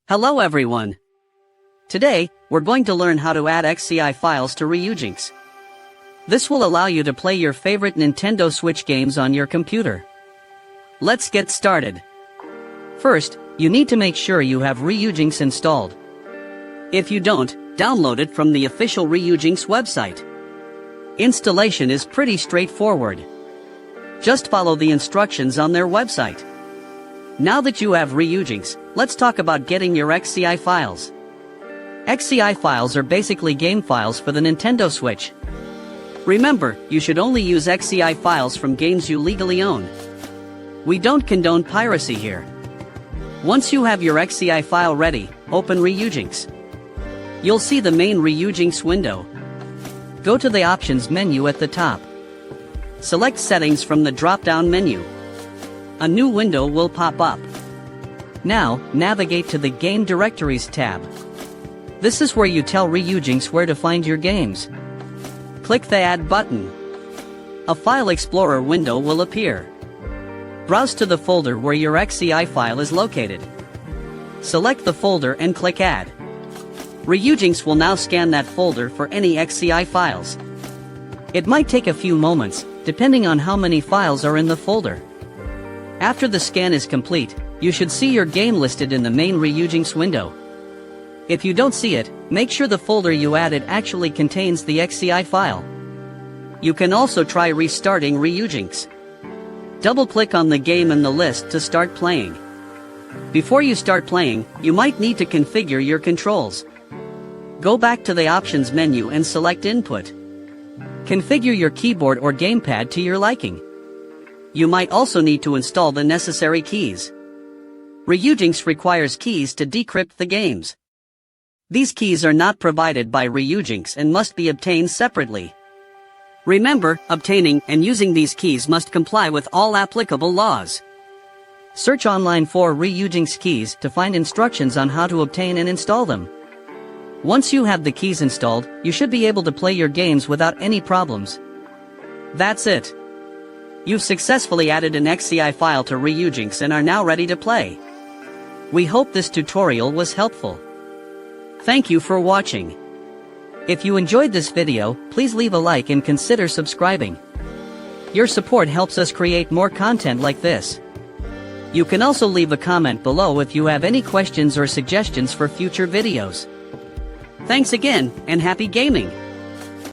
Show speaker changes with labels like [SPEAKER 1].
[SPEAKER 1] Hello everyone! Today, we're going to learn how to add XCI files to Ryujinx. This will allow you to play your favorite Nintendo Switch games on your computer. Let's get started. First, you need to make sure you have Ryujinx installed. If you don't, download it from the official Ryujinx website. Installation is pretty straightforward. Just follow the instructions on their website. Now that you have Ryujinx, let's talk about getting your XCI files. XCI files are basically game files for the Nintendo Switch. Remember, you should only use XCI files from games you legally own. We don't condone piracy here. Once you have your XCI file ready, open Ryujinx. You'll see the main Ryujinx window. Go to the Options menu at the top. Select Settings from the drop-down menu. A new window will pop up. Now, navigate to the Game Directories tab. This is where you tell Ryujinx where to find your games. Click the Add button. A File Explorer window will appear. Browse to the folder where your XCI file is located. Select the folder and click Add. Ryujinx will now scan that folder for any XCI files. It might take a few moments, depending on how many files are in the folder. After the scan is complete, you should see your game listed in the main Ryujinx window. If you don't see it, make sure the folder you added actually contains the XCI file. You can also try restarting Ryujinx. Double-click on the game in the list to start playing. Before you start playing, you might need to configure your controls. Go back to the Options menu and select Input. Configure your keyboard or gamepad to your liking. You might also need to install the necessary keys. Ryujinx requires keys to decrypt the games. These keys are not provided by Ryujinx and must be obtained separately. Remember, obtaining and using these keys must comply with all applicable laws. Search online for Ryujinx keys to find instructions on how to obtain and install them. Once you have the keys installed, you should be able to play your games without any problems. That's it. You've successfully added an XCI file to Ryujinx and are now ready to play. We hope this tutorial was helpful. Thank you for watching. If you enjoyed this video, please leave a like and consider subscribing. Your support helps us create more content like this. You can also leave a comment below if you have any questions or suggestions for future videos. Thanks again, and happy gaming!